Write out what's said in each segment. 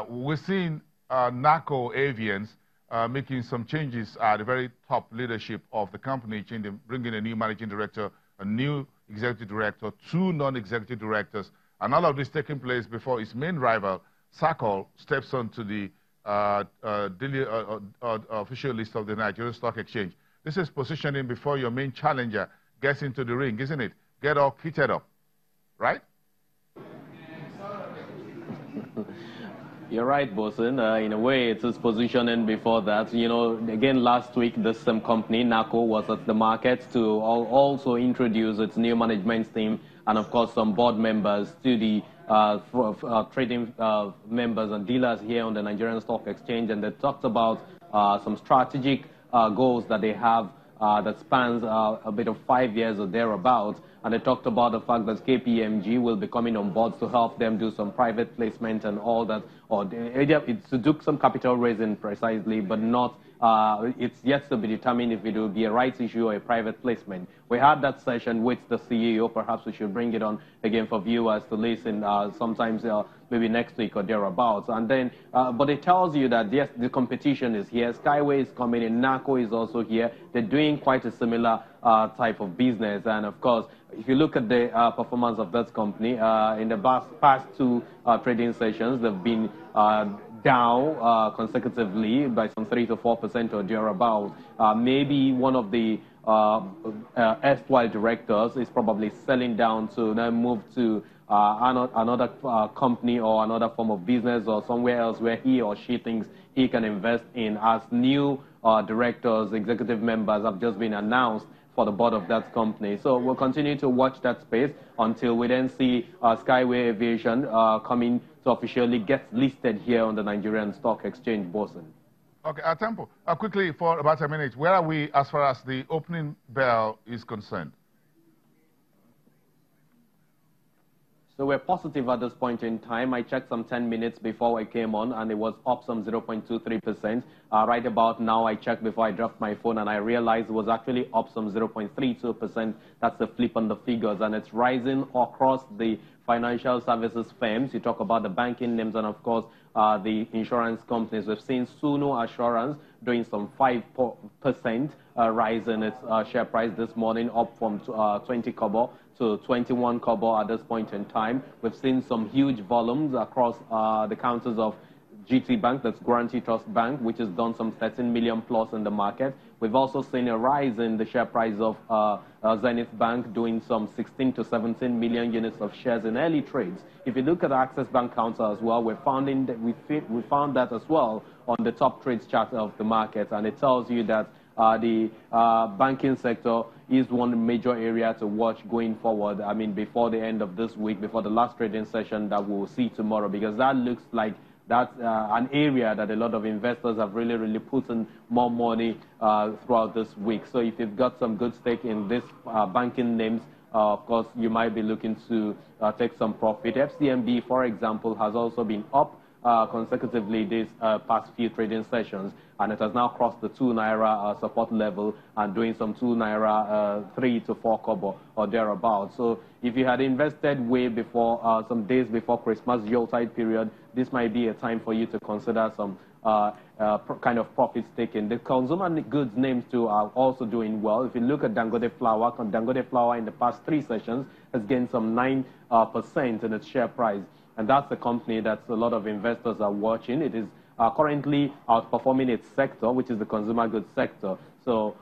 We're seeing NACO Avians making some changes at the very top leadership of the company, bringing a new managing director, a new executive director, 2 non-executive directors, and all of this taking place before its main rival, Sakol, steps onto the daily official list of the Nigerian Stock Exchange. This is positioning before your main challenger gets into the ring, isn't it? Get all kitted up, right? You're right, Bosun. In a way, it is positioning before that. You know, again, last week, this same company, NACO, was at the market to also introduce its new management team and, of course, some board members to the trading members and dealers here on the Nigerian Stock Exchange. And they talked about some strategic goals that they have that spans a bit of 5 years or thereabouts. And they talked about the fact that KPMG will be coming on board to help them do some private placement and all that, or it's to do some capital raising precisely, but not, it's yet to be determined if it will be a rights issue or a private placement. We had that session with the CEO. Perhaps we should bring it on again for viewers to listen sometimes maybe next week or thereabouts. And then, but it tells you that yes, the competition is here. Skyway is coming in. NACO is also here. They're doing quite a similar type of business. And of course, if you look at the performance of that company, in the past 2 trading sessions, they've been down consecutively by some 3 to 4% or thereabouts. Maybe one of the erstwhile directors is probably selling down to now move to another company or another form of business or somewhere else where he or she thinks he can invest in, as new directors, executive members have just been announced for the board of that company. So we'll continue to watch that space until we then see Skyway Aviation coming to officially get listed here on the Nigerian Stock Exchange, Bosun. Okay, Tempo, quickly for about a minute, where are we as far as the opening bell is concerned? So we're positive at this point in time. I checked some 10 minutes before I came on, and it was up some 0.23%. Right about now, I checked before I dropped my phone, and I realized it was actually up some 0.32%. That's a flip on the figures, and it's rising across the financial services firms. You talk about the banking names and, of course, the insurance companies. We've seen Suno Assurance doing some 5% rise in its share price this morning, up from 20 kobo to 21 kobo at this point in time. We've seen some huge volumes across the counters of GT Bank, that's Guarantee Trust Bank, which has done some 13 million plus in the market. We've also seen a rise in the share price of Zenith Bank, doing some 16 to 17 million units of shares in early trades. If you look at the Access Bank counter as well, we found that as well on the top trades chart of the market, and it tells you that the banking sector is one major area to watch going forward. I mean, before the end of this week, before the last trading session that we'll see tomorrow, because that looks like that's an area that a lot of investors have really put in more money throughout this week. So if you've got some good stake in this banking names, of course, you might be looking to take some profit. FCMB, for example, has also been up consecutively these past few trading sessions, and it has now crossed the 2 naira support level and doing some 2 naira 3 to 4 kobo or thereabouts. So if you had invested way before, some days before Christmas Yuletide period, this might be a time for you to consider some kind of profit taking. The consumer goods names too are also doing well. If you look at Dangote Flour in the past 3 sessions has gained some 9% in its share price. And that's the company that a lot of investors are watching. It is currently outperforming its sector, which is the consumer goods sector. So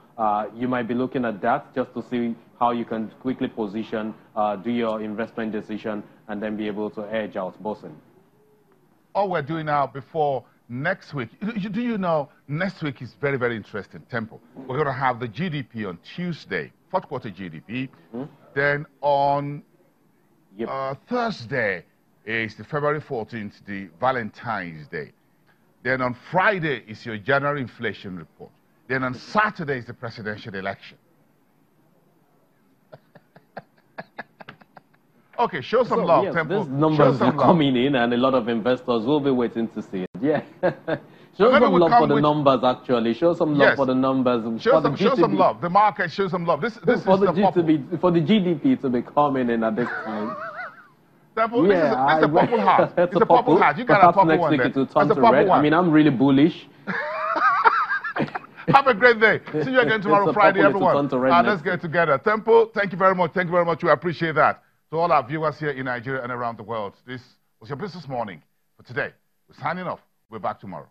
you might be looking at that just to see how you can quickly position, do your investment decision, and then be able to edge out Bosun. All we're doing now before next week, do you know next week is very interesting, Tempo. We're going to have the GDP on Tuesday, 4th quarter GDP. Then on Thursday is the February 14th, the Valentine's Day. Then on Friday is your January inflation report. Then on Saturday is the presidential election. Okay, show some love, yes, Tempo. These numbers are coming in, and a lot of investors will be waiting to see it. Yeah. Show some love for the numbers, actually. Show some love for the numbers. Show some love. The market, show some love. This for the GDP to be coming in at this time. Temple, this is a purple hat. It's a purple hat. You got a purple one there. Next week it will turn to red. I mean, I'm really bullish. Have a great day. See you again tomorrow, Friday, everyone. Let's get together. Temple, thank you very much. Thank you very much. We appreciate that. To all our viewers here in Nigeria and around the world, this was your Business Morning for today. We're signing off. We're back tomorrow.